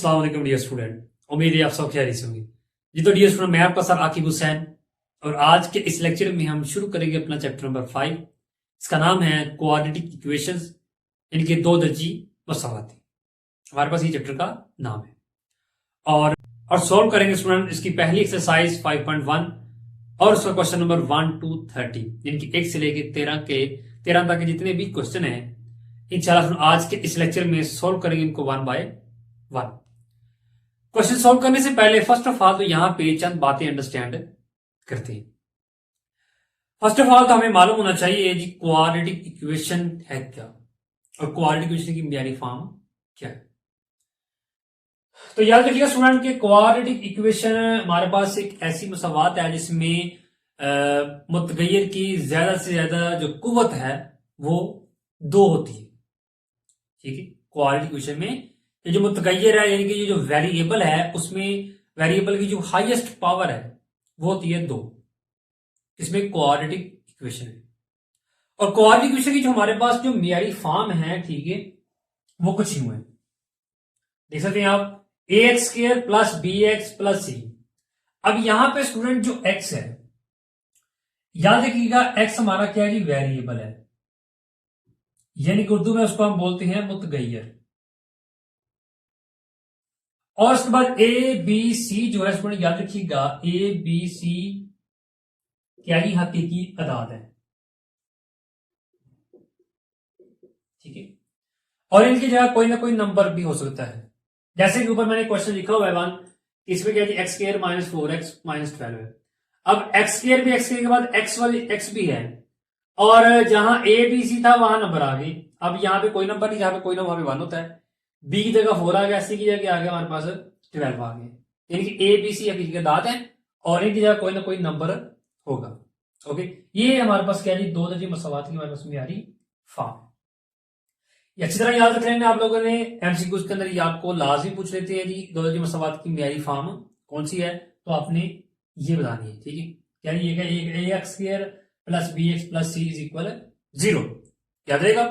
अस्सलाम वालेकुम dear student. उम्मीद है आप सब खैरियत से होंगे। जी तो डियर स्टूडेंट, मैं आपका सर आकिब हुसैन और आज के इस लेक्चर में हम शुरू करेंगे अपना चैप्टर नंबर 5। इसका नाम है क्वाड्रेटिक इक्वेशंस, इनके दो दर्जी मसावाती। हमारे पास ये चैप्टर का नाम है और सॉल्व करेंगे स्टूडेंट इसकी पहली एक्सरसाइज 5.1 और उसका क्वेश्चन नंबर 1 to 30, इनकी 1 से लेकर 13 तक के जितने भी क्वेश्चन हैं इंशाल्लाह आज के इस लेक्चर में सॉल्व करेंगे इनको 1 by 1। क्वेश्चन सॉल्व करने से पहले फर्स्ट ऑफ ऑल तो यहां पे चंद बातें अंडरस्टैंड करते हैं। फर्स्ट ऑफ ऑल तो हमें मालूम होना चाहिए जी क्वाड्रेटिक इक्वेशन है क्या और क्वाड्रेटिक इक्वेशन की बुनियादी फॉर्म क्या है। तो याद रखिएगा स्टूडेंट के क्वाड्रेटिक इक्वेशन हमारे पास एक ऐसी मसावात है जिसमें मुतगैर की ज्यादा से ज्यादा जो कुव्वत है वो 2 होती है। ठीक है, क्वाड्रेटिक इक्वेशन में ये जो मुतगैर है यानी कि ये जो वेरिएबल है उसमें वेरिएबल की जो हाईएस्ट पावर है वो होती है 2। इसमें क्वाड्रेटिक इक्वेशन है और क्वाड्रेटिक इक्वेशन की जो हमारे पास जो मियारी फॉर्म है, ठीक है, वो कुछ यूं है। देख सकते हैं आप ax square plus bx plus c। अब यहां पे स्टूडेंट जो x है, याद रखिएगा x हमारा क्या है जी, वेरिएबल है, यानी कि उर्दू में उसको हम बोलते हैं मुतगैर। और उसके बाद ए बी सी जो है स्टूडेंट याद रखिएगा ए बी सी क्या ही हकीकी अदाद है। ठीक है, और इनकी जगह कोई ना कोई नंबर भी हो सकता है। जैसे कि ऊपर मैंने क्वेश्चन लिखा हुआ है 1, इसमें क्या है x square minus 4x minus 12 है। अब एक्स स्क्वायर भी, एक्स स्क्वायर के बाद एक्स वाली एक्स भी है और जहां ए बी सी था वहां नंबर आ गई। अब यहां पे कोई नंबर नहीं, जहां पे कोई नंबर वहां पे 1 होता है। बी की जगह 4 आ गया, सी की जगह आ गया हमारे पास 12 आ गया, यानी कि ए बी सी हकीकी अदाद है और इनकी जगह कोई ना कोई नंबर होगा। ओके, ये हमारे पास क्या है, दो दर्जे मसावात की हमारे पास मियारी फॉर्म। अच्छी तरह याद रख लेना आप लोगों ने, एमसीक्यूज के अंदर ये आपको लाजमी पूछ लेते हैं जी दो दर्जे मसावात की मियारी फॉर्म कौन सी है, तो आपने ये बतानी है। ठीक है, क्या ये a x square plus b x plus c is equal 0, याद रहेगा।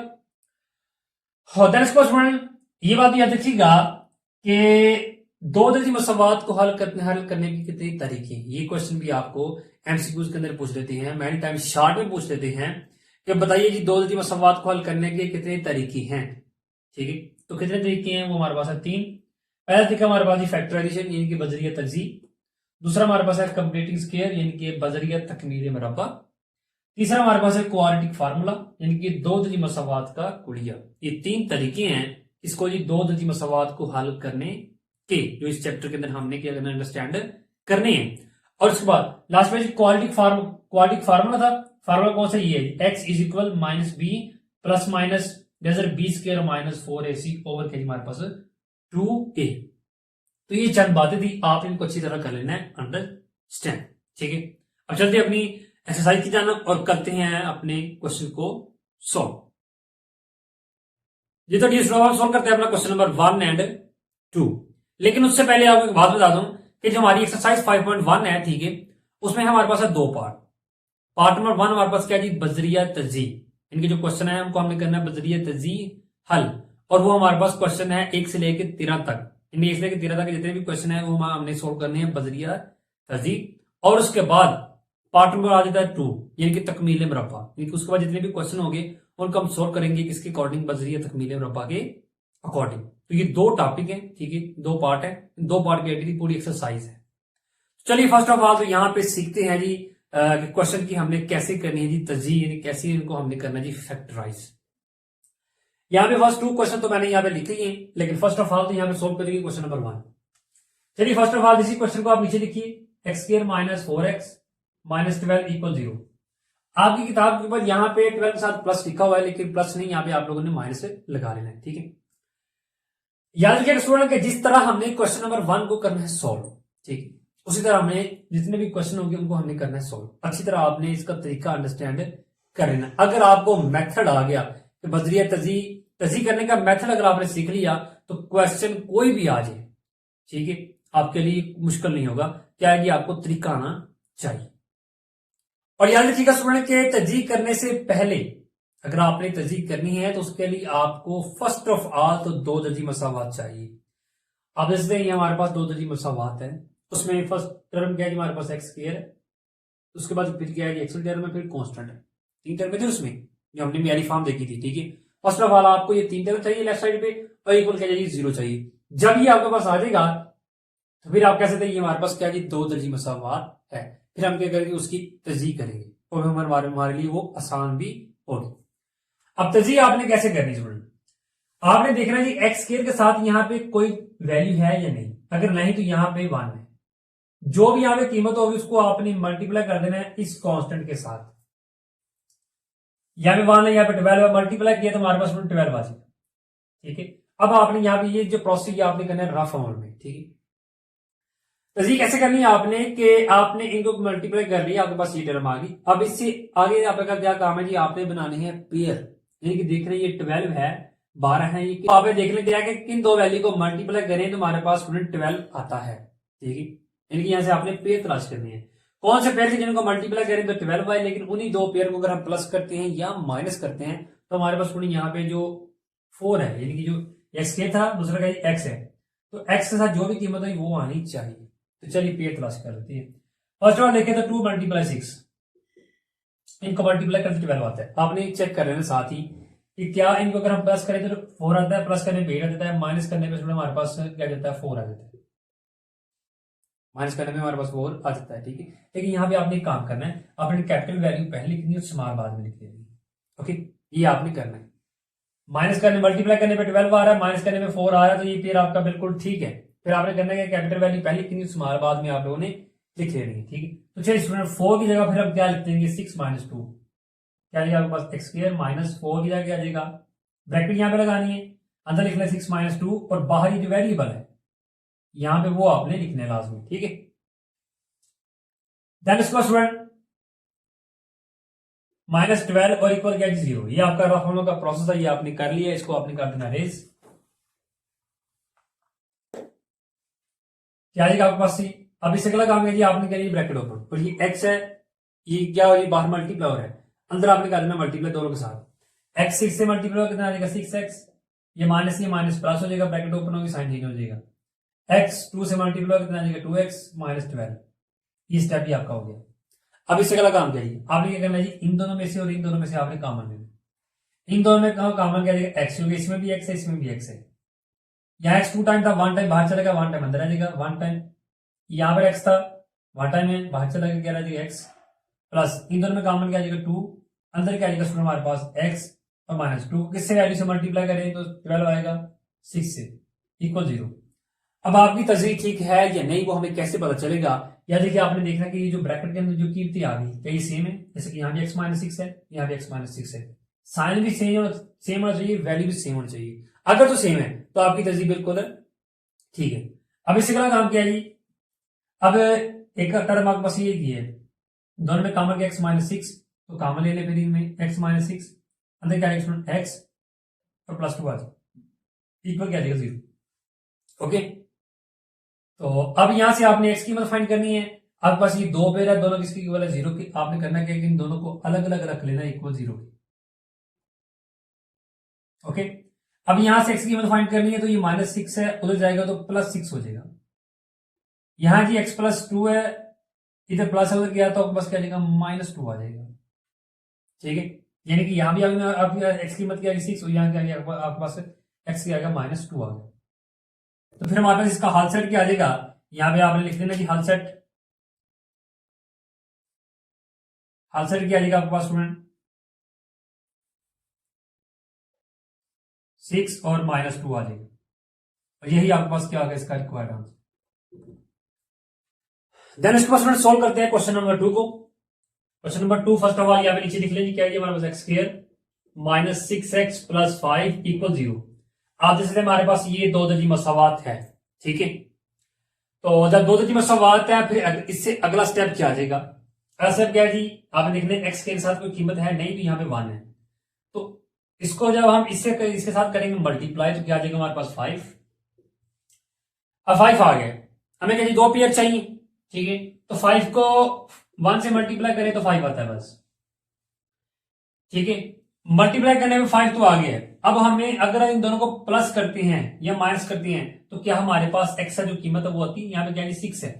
ये बात याद रखिएगा कि दो दर्जी मसावात को हल करने के कितने तरीके हैं। ये क्वेश्चन भी आपको एमसीक्यूज के अंदर पूछ लेते हैं, मैनी टाइम शॉर्ट में पूछ लेते हैं कि बताइए जी दो दर्जी मसावात को हल करने के कितने तरीके हैं। ठीक है, तो कितने तरीके हैं वो हमारे पास है 3। पहला तरीका हमारे पास फैक्टराइजेशन यानी कि बजरिया तज्जी। दूसरा हमारे पास है कंप्लीटिंग स्क्वायर यानी कि बजरिया तकमील मरबा। तीसरा हमारे पास है क्वाड्रेटिक फार्मूला यानी कि दो दर्जी मसावात का कुड़िया। ये 3 तरीके हैं इसको जी दो दर्जी मसावात को हल करने के, जो इस चैप्टर के अंदर हमने क्या करना, अंडरस्टैंड करने हैं। और उसके बाद लास्ट में क्वाड्रेटिक फार्मूला था। फार्मूला कौन सा, ये है X is equal minus B plus minus B square minus 4ac over के हमारे पास 2a। तो ये चंद बातें थी, आप इनको अच्छी तरह कर लेना है अंडरस्टैंड। ठीक है, अब चलते हैं अपनी एक्सरसाइज की जानब और करते हैं अपने क्वेश्चन को सॉल्व। जी तो सॉल्व करते हैं अपना क्वेश्चन नंबर 1 and 2। लेकिन उससे पहले आपको एक बात बता दूं कि जो हमारी एक्सरसाइज 5.1 है, ठीक है, उसमें हमारे पास है 2 पार्ट। पार्ट नंबर 1 हमारे पास क्या जी, बजरिया तजी। इनके जो क्वेश्चन है उनको हमने करना है बजरिया तजी हल, और वो हमारे पास क्वेश्चन है 1 से लेकर 13 तक। इनमें 1 से लेकर 13 तक जितने भी क्वेश्चन है वो हमने सोल्व करने हैं बजरिया तजी। और उसके बाद पार्ट नंबर आ जाता है 2 यानी कि तकमील मरबा, यानी कि उसके बाद जितने भी क्वेश्चन होंगे उनको हम सोल्व करेंगे किसके अकॉर्डिंग, बजरिया तकमील मरबा के अकॉर्डिंग। तो ये 2 टॉपिक है, ठीक है, 2 पार्ट है, 2 पार्ट की पूरी एक्सरसाइज है। चलिए फर्स्ट ऑफ ऑल तो यहां पे सीखते हैं जी क्वेश्चन की हमने कैसे करनी है जी तजी, यानी कैसे इनको हमने करना है जी फैक्टराइज। यहां पे फर्स्ट 2 क्वेश्चन तो मैंने यहां पे लिखे ही है, लेकिन फर्स्ट ऑफ ऑल तो यहां पे सोल्व करेंगे क्वेश्चन नंबर 1। चलिए फर्स्ट ऑफ ऑल इसी क्वेश्चन को आप नीचे लिखिए, x square minus 4x minus 12 equal 0। आपकी किताब के ऊपर यहाँ पे 12 के साथ प्लस लिखा हुआ है, लेकिन प्लस नहीं, यहाँ पे आप लोगों ने माइनस लगा लेना है। ठीक है, याद रखिएगा स्टूडेंट के जिस तरह हमने क्वेश्चन नंबर 1 को करना है सॉल्व, ठीक है, उसी तरह हमने जितने भी क्वेश्चन होंगे उनको हमने करना है सॉल्व। अच्छी तरह आपने इसका तरीका अंडरस्टैंड कर लेना। अगर आपको मेथड आ गया कि बजरिया तजी करने का मेथड अगर आपने सीख लिया तो क्वेश्चन कोई भी आ जाए, ठीक है, आपके लिए मुश्किल नहीं होगा। क्या है कि आपको तरीका आना चाहिए। और याद रखिएगा स्टूडेंट के तजी करने से पहले अगर आपने तजी करनी है तो उसके लिए आपको फर्स्ट ऑफ ऑल तो 2 दर्जी मसावात चाहिए। अब जैसे ये हमारे पास दो दर्जी मसावात है, उसमें फर्स्ट टर्म क्या है हमारे पास एक्स स्क्वायर है, उसके बाद फिर क्या है एक्सल टर्म है, फिर कांस्टेंट है। तीन टर्म थे उसमें जो हमने मेरी फॉर्म देखी थी, ठीक है। फर्स्ट ऑफ ऑल आपको ये तीन टर्म चाहिए लेफ्ट साइड पे और इक्वल क्या चाहिए, जीरो चाहिए। जब ये आपके पास आ जाएगा तो फिर आप कह सकते हैं ये हमारे पास क्या जी दो दर्जी मसावात है। फिर हम क्या करेंगे, उसकी तजदीद करेंगे और हमारे लिए वो आसान भी होगी। अब तजदीद आपने कैसे करनी स्टूडेंट, आपने देखना जी एक्स स्क्वायर के साथ यहाँ पे कोई वैल्यू है या नहीं, अगर नहीं तो यहाँ पे 1 है। जो भी यहाँ पे कीमत होगी उसको आपने मल्टीप्लाई कर देना है इस कांस्टेंट के साथ। यहाँ पे 1 है, यहाँ पे 12 है, मल्टीप्लाई किया तो हमारे पास 12 आ जाएगा, ठीक है। अब आपने यहाँ पे ये जो प्रोसेस आपने करना है रफ फॉर्म में, ठीक है। तस्दीक कैसे करनी है आपने कि आपने इनको मल्टीप्लाई कर लिया, आपके पास ये टर्म आ गई। अब इससे आगे आपका क्या काम है जी, आपने बनानी है पेयर, यानी कि देख रहे हैं ये 12 है 12 है, ये तो आपने देख लें कि किन दो वैल्यू को मल्टीप्लाई करें तो हमारे पास स्टूडेंट 12 आता है, ठीक है। यानी कि यहां से आपने पेयर तलाश करनी है, कौन से पेयर के जिनको मल्टीप्लाई करें तो 12 है, लेकिन उन्हीं दो पेयर को अगर हम प्लस करते हैं या माइनस करते हैं तो हमारे पास स्टूडेंट यहाँ पे जो 4 है, यानी कि जो एक्स के था दूसरा का एक्स है, तो एक्स के साथ जो भी कीमत है वो आनी चाहिए। तो चलिए पेयर तलाश कर लेते हैं। फर्स्ट ऑफ ऑल देखें तो 2 मल्टीप्लाई 6, इनको मल्टीप्लाई करते 12 आता है। आपने चेक कर लेना साथ ही कि क्या इनको अगर हम प्लस करें तो 4 आता है, प्लस करने पे 8 आ जाता है, माइनस करने पे हमारे पास क्या जाता है 4 आ जाता है, माइनस करने में हमारे पास 4 आ जाता है, ठीक है। लेकिन यहाँ पे आपने एक काम करना है, आपने कैपिटल वैल्यू पहले लिखनी है और स्मॉल बाद में लिख देनी है, ओके। ये आपने करना है, माइनस करने मल्टीप्लाई करने पे 12 आ रहा है, माइनस करने में 4 आ रहा है, तो ये पेयर आपका बिल्कुल ठीक है। फिर आपने करना है कैपिटल वैल्यू पहले कितनी स्मॉल बाद में आप लोगों ने लिख लेनी है, ठीक है। तो चलिए स्टूडेंट 4 की जगह फिर हम क्या लिख देंगे 6 माइनस 2, क्या आएगा आपके पास एक्स स्क्वायर माइनस 4 की जगह क्या आ जाएगा, ब्रैकेट यहाँ पे लगानी है, अंदर लिखना है 6 माइनस 2 और बाहर जो वेरिएबल है यहाँ पे वो आपने लिखना है लाजमी, ठीक है। देन इसको स्टूडेंट -12 और इक्वल क्या 0, ये आपका रफ होने का प्रोसेस है, ये आपने कर लिया, इसको आपने कर देना रेज, क्या आएगा आपके पास सी। अब इससे अगला काम कीजिए, आपने करिए ब्रैकेट ओपन और ये एक्स है, ये क्या हो, ये बाहर मल्टीप्लाई हो रहा है, अंदर आपने कर देना मल्टीप्लाई दोनों के साथ। एक्स 6 से मल्टीप्लाई कितना आ जाएगा 6x, ये माइनस प्लस हो जाएगा, ब्रैकेट ओपन होगी साइन चेंज हो जाएगा। एक्स 2 से मल्टीप्लाई कितना आ जाएगा 2x माइनस 12, ये स्टेप भी आपका हो गया। अब इससे अगला काम करिए, आपने क्या करना है जी, इन दोनों में से और इन दोनों में से आपने कॉमन लेना, इन दोनों में कॉमन क्या जाएगा एक्स, क्योंकि इसमें भी एक्स है इसमें भी एक्स है। यहाँ एक्स 2 टाइम था, 1 टाइम बाहर चलेगा, 1 टाइम अंदर आ जाएगा, 1 टाइम यहाँ पर एक्स था 1 टाइम में बाहर चला गया, क्या रहेगा एक्स, प्लस इन दोनों में कॉमन क्या जाएगा 2, अंदर क्या आएगा हमारे पास एक्स और -2, किससे वैल्यू से मल्टीप्लाई करें तो 12 आएगा 6 से इक्वल 0। अब आपकी तस्वीर ठीक है या नहीं वो हमें कैसे पता चलेगा, या देखिए आपने देखना कि ये जो ब्रैकेट के अंदर जो कीमतें आ गई क्या ये सेम है, जैसे कि यहाँ भी x -6 है, यहाँ भी x -6 है, साइन भी सेम होना चाहिए, वैल्यू भी सेम होना चाहिए। अगर तो सेम है तो आपकी तस्वीर बिल्कुल ठीक है। अब इससे अगला काम क्या है जी, अब एक टर्म आपके पास ये है, दोनों में कॉमन x -6 तो कॉमन ले ले, फिर इनमें x -6 अंदर क्या आएगा x और +2 आ जाए इक्वल क्या जाएगा 0, ओके। तो अब यहां से आपने x की कीमत फाइंड करनी है, आपके पास ये दो पेयर है, दोनों किसकी इक्वल है 0 की, आपने करना क्या है कि इन दोनों को अलग अलग रख लेना इक्वल 0 की, ओके। अब यहां से x की कीमत फाइंड करनी है, तो ये -6 है उधर जाएगा तो +6 हो जाएगा, यहां जी x +2 है, इधर प्लस उधर गया तो आपके पास क्या आ जाएगा -2 आ जाएगा, ठीक है। यानी कि यहां भी आपकी x की कीमत क्या आएगी 6 और यहां क्या आपके पास x की आएगा -2 आ गया। तो फिर हमारे पास इसका हल सेट क्या आ जाएगा, यहां पे आपने लिख देना कि हल सेट क्या आ जाएगा आपके पास स्टूडेंट 6 और -2 आ जाएगा, और यही आपके पास क्या आ गया इसका रिक्वायर्ड आंसर। देन इसको स्टूडेंट सोल्व करते हैं क्वेश्चन नंबर 2 को। Question number 2 first of all यहाँ पे नीचे लिख लीजिए क्या है हमारे पास एक्स स्क्वायर -6x + 5 = 0। आप जैसे हमारे पास ये दो दर्जी मसावात है, ठीक है। तो जब दो दर्जी मसावात है फिर इससे अगला स्टेप क्या आ जाएगा, अगला स्टेप क्या है जी, आपने देखना है एक्स के साथ कोई कीमत है नहीं तो यहाँ पे 1 है, तो इसको जब हम इसके साथ करेंगे मल्टीप्लाई तो क्या आ जाएगा हमारे पास 5। अब 5 आ गया, हमें क्या दो पेयर चाहिए, ठीक है। तो 5 को 1 से मल्टीप्लाई करें तो 5 आता है बस, ठीक है। मल्टीप्लाई करने में 5 तो आ गया है, अब हमें अगर इन दोनों को प्लस करते हैं या माइनस करते हैं तो क्या हमारे पास एक्स का जो कीमत है वो आती है, यहाँ पे क्या है 6 है,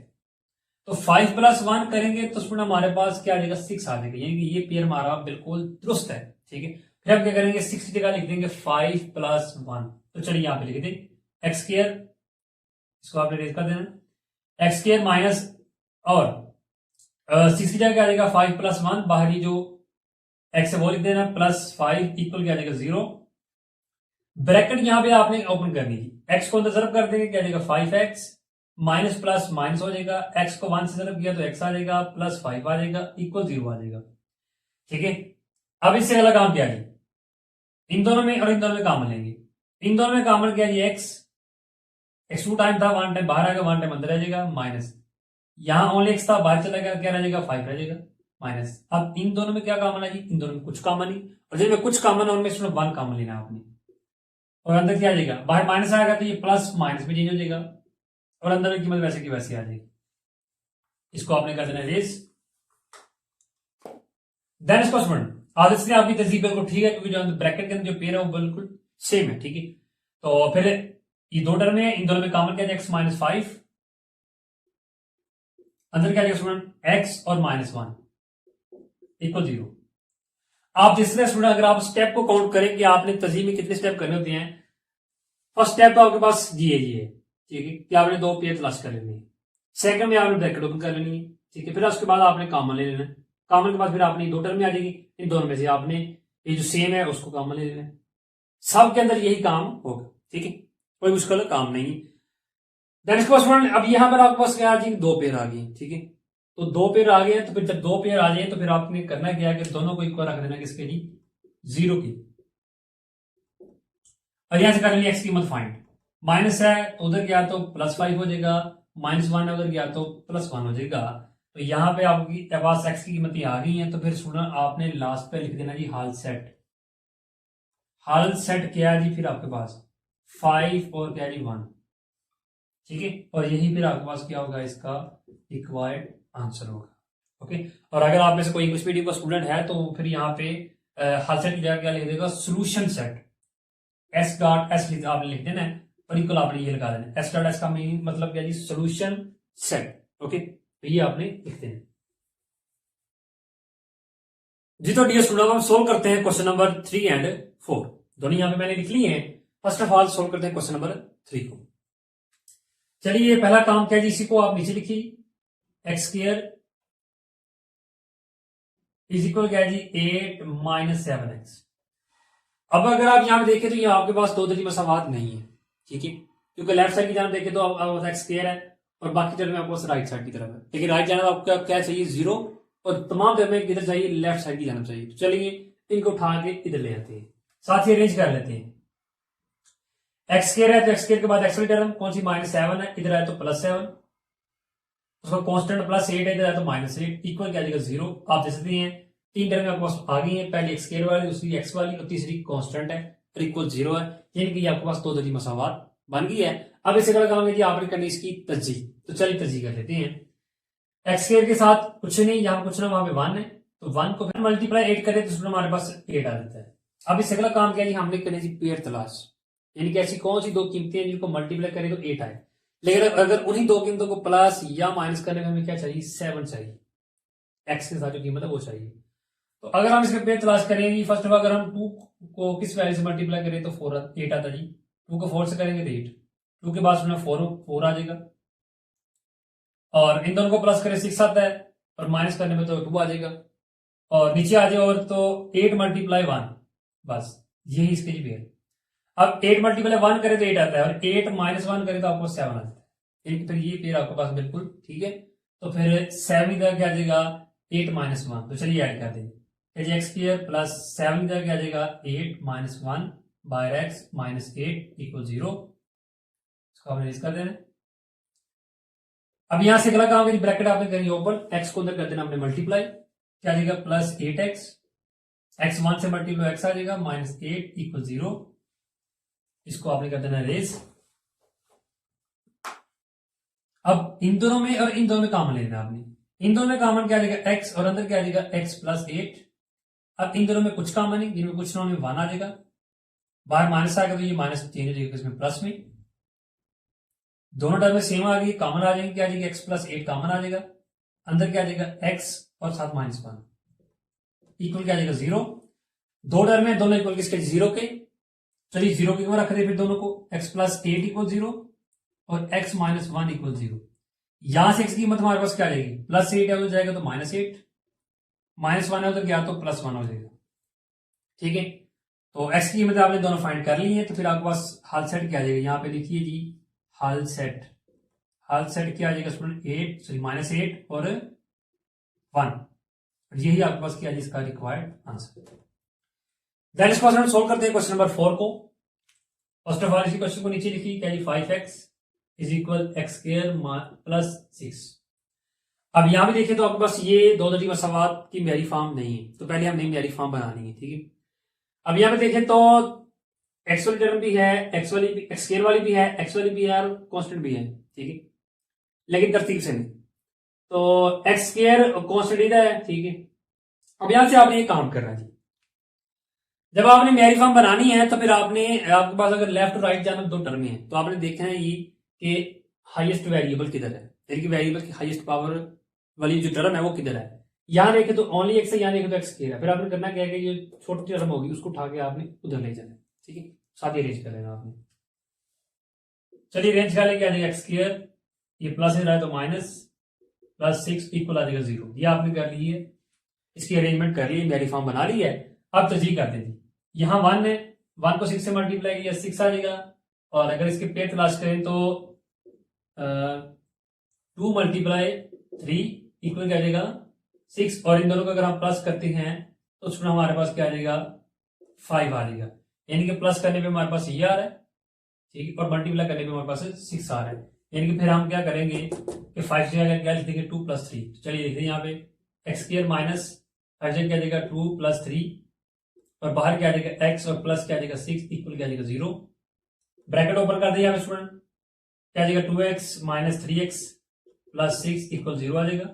तो 5 + 1 करेंगे तो उसमें हमारे पास क्या आ जाएगा 6 आ जाएगा, यानी कि ये पेयर हमारा बिल्कुल दुरुस्त है। ठीक है, फिर हम क्या करेंगे 6 की जगह लिख देंगे 5 + 1, तो चलिए यहाँ पे लिख दें एक्स स्क्वायर, इसको आपने रेज कर देना एक्स स्क्वायर माइनस, और 6 की जगह क्या आ जाएगा 5 + 1, बाहरी जो एक्स है वो लिख देना +5 इक्वल क्या आ जाएगा 0, ब्रैकेट यहां पे आपने ओपन करनी है, एक्स को अंदर जरब कर देंगे क्या आ जाएगा 5x, माइनस प्लस माइनस हो जाएगा, एक्स को 1 से जरब किया तो एक्स आ जाएगा +5 आ जाएगा इक्वल 0 आ जाएगा। ठीक है, अब इससे अगला काम क्या है, इन दोनों में और इन दोनों में कॉमन लेंगे, इन दोनों में कॉमन क्या है एक्स 2 टाइम था, 1 टाइम बाहर आएगा 1 टाइम अंदर आ जाएगा माइनस, यहां ओनली एक्स था बाहर चला गया क्या रह जाएगा 5 रह जाएगा माइनस। अब इन दोनों में क्या कॉमन है जी, इन दोनों में कुछ कॉमन नहीं, और जिनमें कुछ कॉमन है उनमें सिर्फ 1 कॉमन लेना है आपने, और अंदर क्या आ जाएगा बाहर माइनस आएगा तो ये प्लस माइनस में चेंज हो जाएगा, और अंदर की कीमत वैसे की वैसे आ जाएगी, इसको आपने कर देना रेस। देन इसको स्टूडेंट आज इसलिए आपकी तहजीब बिल्कुल ठीक है क्योंकि जो ब्रैकेट के अंदर जो पेयर है वो बिल्कुल सेम है। ठीक है, तो फिर ये दो टर्म है, इन दोनों में कॉमन क्या है x - 5, अंदर क्या है स्टूडेंट x और -1 इक्वल 0। आप जिसने स्टूडेंट अगर आप स्टेप को काउंट करें कि आपने तहजीब में कितने स्टेप करने होते हैं, फर्स्ट स्टेप तो आपके पास जी है, ठीक है, कि आपने 2 पेयर तलाश कर लेनी है, सेकंड में आपने ब्रैकेट ओपन कर लेनी है, ठीक है, फिर उसके बाद आपने कॉमन ले लेना है, कॉमन के बाद फिर आपने 2 टर्म में आ जाएगी, इन दोनों में से आपने ये जो सेम है उसको कॉमन ले लेना है, सब के अंदर यही काम होगा। ठीक है, कोई मुश्किल काम नहीं। देन इसके बाद अब यहां पर आपके पास क्या आ जाएगी 2 पेयर आ गई। ठीक है, तो 2 पेयर आ गए तो फिर जब 2 पेयर आ जाए तो फिर आपने करना क्या है कि दोनों को इक्वल रख देना किसके लिए 0 की, और यहां से कर लेंगे एक्स की कीमत फाइंड, माइनस है तो उधर गया तो +5 हो जाएगा, -1 है उधर गया तो +1 हो जाएगा, तो यहां पे आपकी पास एक्स की कीमत आ गई है, तो फिर स्टूडेंट आपने लास्ट पे लिख देना जी हाल सेट, हाल सेट क्या है जी फिर आपके पास 5 और क्या जी 1। ठीक है, और यही फिर आपके पास क्या होगा इसका रिक्वायर्ड आंसर होगा। ओके, और अगर आप में से कोई इंग्लिश मीडियम का स्टूडेंट है तो फिर यहाँ पे हाल सेट की जगह क्या लिख देगा सोल्यूशन सेट, S.S आपने लिख देना है और इक्वल आपने ये लगा देना, S.S का मीनिंग मतलब क्या जी सोल्यूशन सेट। ओके, तो ये आपने लिख देना जी। तो डियर स्टूडेंट हम सोल्व करते हैं क्वेश्चन नंबर 3 एंड 4, दोनों यहां पे मैंने लिख लिए हैं। फर्स्ट ऑफ ऑल सोल्व करते हैं क्वेश्चन नंबर 3 को। चलिए पहला काम क्या है जी, इसी को आप नीचे लिखिए x² इज इक्वल क्या है जी 8 - 7x। अब अगर आप यहां पे देखें तो ये आपके पास 2 दरी मसावात नहीं है। ठीक है, क्योंकि लेफ्ट साइड की जानब देखें तो आपके पास x² है और बाकी टर्म में आपको राइट साइड की तरफ है, लेकिन राइट जानब आपको क्या चाहिए 0 और तमाम टर्म में किधर चाहिए लेफ्ट साइड की जानब चाहिए। तो चलिए इनको उठा के इधर ले आते हैं, साथ ही अरेंज कर लेते हैं। x² है तो x² के बाद एक्स वाली टर्म कौन सी -7 है, इधर आए तो +7, उसका कांस्टेंट +8 है, इधर आए तो -8 इक्वल क्या आ जाएगा 0। आप देख सकते हैं 3 टर्म आपके पास आ गई है, पहली x² वाली, दूसरी x वाली और तीसरी कांस्टेंट है और इक्वल 0 है, यानी कि आपके पास 2 दरी मसावात बन गई है। अब इसे अगर काम है आपने करनी इसकी तजी, तो चलिए तजी कर लेते हैं। x² के साथ कुछ नहीं, यहाँ कुछ ना वहां पे 1 है, तो 1 को फिर मल्टीप्लाई 8 करें तो हमारे पास 8 आ जाता है। अब इस अगला काम क्या है हमने करनी थी पेयर तलाश, यानी कि ऐसी कौन सी 2 कीमतें हैं जिनको मल्टीप्लाई करें तो 8 आए, लेकिन अगर उन्हीं 2 कीमतों को प्लस या माइनस करने में हमें क्या चाहिए 7 चाहिए, एक्स के साथ जो कीमत है वो चाहिए। तो अगर हम इसके पेयर तलाश करेंगे, फर्स्ट ऑफ अगर हम 2 को किस वैल्यू से मल्टीप्लाई करें तो 8 आता जी, 2 को 4 से करेंगे तो 8, 2 के बाद 4 आ जाएगा, और इन दोनों को प्लस करें 6 आता है और माइनस करने में तो 2 आ जाएगा, और नीचे आ जाए और तो 8 × 1, बस यही इसके जी पेयर। अब 8 × 1 करें तो 8 आता है और 8 - 1 करें तो आपको 7 आ जाता है, एक फिर ये पेयर आपके पास बिल्कुल ठीक है। तो फिर 7 इधर क्या आ जाएगा 8 - 1, तो चलिए ऐड कर देंगे x² + 7 इधर क्या आ जाएगा 8 - 1 / x -8 = 0, इसको आपने रेज कर देना। अब यहां से अगला काम करिए, ब्रैकेट आपने करनी ओपन, x को अंदर कर देना आपने मल्टीप्लाई, क्या आ जाएगा +8x, x 1 से मल्टीप्लाई x आ जाएगा -8 = 0, इसको आपने कर देना रेज। अब इन दोनों में और इन दोनों में कॉमन लेना आपने, इन दोनों में कॉमन क्या आ जाएगा x और अंदर क्या आ जाएगा x + 8। अब इन दोनों में कुछ कॉमन है, जिनमें कुछ में 1 आ जाएगा, बाहर माइनस आ गया तो ये माइनस चेंज हो जाएगा इसमें प्लस में, दोनों टर्म में सेम आ गई, कॉमन आ जाएंगे, क्या आ जाएगा x प्लस 8 कॉमन आ जाएगा, अंदर क्या आ जाएगा x और साथ -1 इक्वल क्या आ जाएगा 0। दो टर्म में दोनों इक्वल किसके, 0 के। चलिए 0 की रख दे फिर दोनों को, x प्लस 8 इक्वल 0 और x माइनस 1 इक्वल 0। यहां से x की कीमत हमारे पास क्या आ जाएगी, प्लस 8 हो जाएगा तो -8, -1 है तो क्या, तो +1 हो जाएगा। ठीक है, तो x की कीमत आपने दोनों फाइंड कर ली है, तो फिर आपके पास हल सेट क्या आ जाएगा, यहाँ पे लिखिए जी हल सेट क्या आ जाएगा स्टूडेंट, 8 सॉरी -8 और 1, यही आपके पास क्या है इसका रिक्वायर्ड आंसर। देन इस क्वेश्चन सोल्व करते हैं क्वेश्चन नंबर 4 को। फर्स्ट ऑफ ऑल इसी क्वेश्चन को नीचे लिखिए, क्या जी 5x is equal x square plus 6। अब यहां भी देखें तो आपके पास ये दो दरी मसावात की म्यारी फॉर्म नहीं है, तो पहले हमने म्यारी फॉर्म बनानी है। ठीक है, अब यहां पे देखें तो x वाली टर्म भी है, x स्क्वायर वाली भी है, x वाली भी है और कांस्टेंट भी है। ठीक है, लेकिन तरतीब से नहीं, तो x स्क्वायर कांस्टेंट इधर है। ठीक है, अब यहां से आपने ये काम करना है जी, जब आपने म्यारी फॉर्म बनानी है तो फिर आपने, आपके पास अगर लेफ्ट और राइट जानब दो टर्में हैं तो आपने देखना है ये कि हाईएस्ट वेरिएबल किधर है, यानी कि वेरिएबल की हाईएस्ट पावर वाली जो टर्म है वो किधर है। यहां देखे तो ओनली एक्स है, यहां देखे तो एक्स स्क्वायर है, फिर आपने करना क्या है कि ये छोटी टर्म होगी उसको उठा के आपने उधर ले जाना है। ठीक है, साथ ही अरेंज कर लेना आपने। चलिए अरेंज कर लेंगे, आ जाएगा एक्स स्क्वायर, ये प्लस है तो माइनस, प्लस 6 इक्वल आ जाएगा 0। ये आपने कर ली है, इसकी अरेंजमेंट कर ली है, म्यारी फॉर्म बना ली है। अब तर्जीह कर देंगे, यहाँ 1 है, 1 को 6 से मल्टीप्लाई किया 6 आ जाएगा, और अगर इसके पेड़ तलाश करें तो 2 मल्टीप्लाई 3 इक्वल क्या आ जाएगा 6, और इन दोनों को अगर हम प्लस करते हैं तो उसमें हमारे पास क्या आ जाएगा 5 आ जाएगा, यानी कि प्लस करने पे हमारे पास ये आ रहा है। ठीक है, और मल्टीप्लाई करने पे हमारे पास 6 आ रहा है, यानी कि फिर हम क्या करेंगे कि 5 से अगर क्या लिखेंगे 2 + 3। चलिए देखते हैं यहाँ पे एक्स स्क्वायर माइनस हर जगह क्या आ जाएगा 2 + 3, और बाहर क्या आ जाएगा x और प्लस क्या आ जाएगा 6 इक्वल क्या आ जाएगा 0। ब्रैकेट ओपन कर दिया स्टूडेंट, क्या आ जाएगा 2x - 3x + 6 इक्वल 0 आ जाएगा।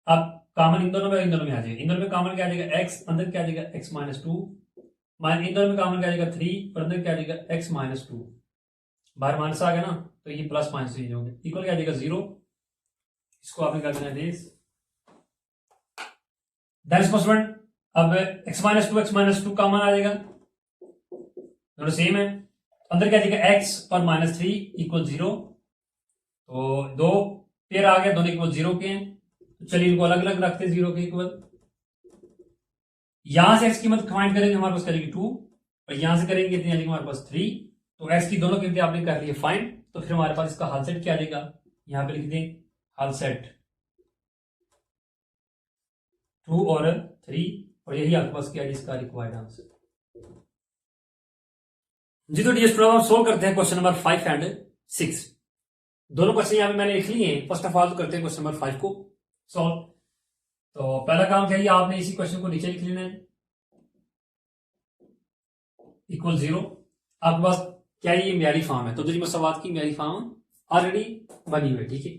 अब कॉमन इन दोनों में आ जाएगा, इन दोनों में कॉमन क्या आ जाएगा x, अंदर क्या आ जाएगा x - 2, इन दोनों में कॉमन क्या आ जाएगा 3 और अंदर क्या आ जाएगा x - 2, बाहर माइनस आ गया ना तो ये प्लस माइनस चेंज हो गया, इक्वल क्या आ जाएगा 0। इसको आपने कर देना है स्टूडेंट। अब x - 2 x - 2 कॉमन आ जाएगा, दोनों सेम है, अंदर क्या जाएगा x और -3 इक्वल 0, तो दो पेयर आ गया, दोनों इक्वल 0 के हैं, तो चलिए इनको अलग अलग रखते हैं 0 के इक्वल। यहां से x की कीमत फाइंड करेंगे, हमारे पास करेगी 2, और यहां से करेंगे इतनी हमारे पास 3, तो x की दोनों कीमतें आपने कर ली फाइंड, तो फिर हमारे पास इसका हल सेट क्या आ जाएगा, यहां पे लिख दें हल सेट 2 और 3, और यही आपके पास क्या है इसका रिक्वायर्ड आंसर। जी तो डियर स्टूडेंट, हम सोल्व करते हैं क्वेश्चन नंबर 5 एंड 6। दोनों क्वेश्चन यहां पे मैंने लिख लिए हैं। फर्स्ट ऑफ ऑल तो करते हैं क्वेश्चन नंबर 5 को सॉल्व। तो पहला काम क्या है, आपने इसी क्वेश्चन को नीचे लिख लेना है, इक्वल 0। आपके पास क्या है, ये म्यारी फॉर्म है, तो जो मसावात की म्यारी फॉर्म ऑलरेडी बनी हुई है। ठीक है,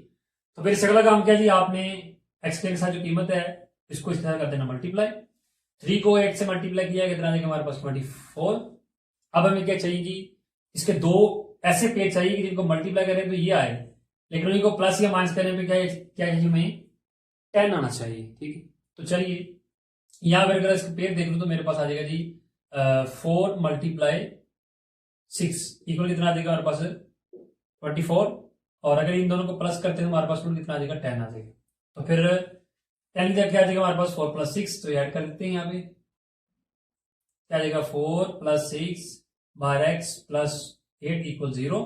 तो फिर अगला काम क्या है, आपने एक्स के साथ जो कीमत है इसको इस तरह कर देना मल्टीप्लाई, 3 को 8 से मल्टीप्लाई किया कितना आएगा हमारे पास 24। अब हमें क्या चाहिए जी, इसके दो ऐसे पेज चाहिए कि जिनको मल्टीप्लाई करें तो ये आए, लेकिन उनको प्लस या माइनस करने पे क्या चाहिए हमें 10 आना चाहिए। ठीक है, तो चलिए यहां पर अगर इसके पेज देख लो तो मेरे पास आ जाएगा जी 4 × 6 इक्वल कितना आ जाएगा हमारे पास 24, और अगर इन दोनों को प्लस करते हैं हमारे पास कितना आ जाएगा 10 आ जाएगा। तो फिर 10 क्या आ जाएगा हमारे पास 4 + 6, तो ऐड कर देते हैं यहाँ पे, क्या आ जाएगा 4 + 6 बाहर x + 8 इक्वल 0।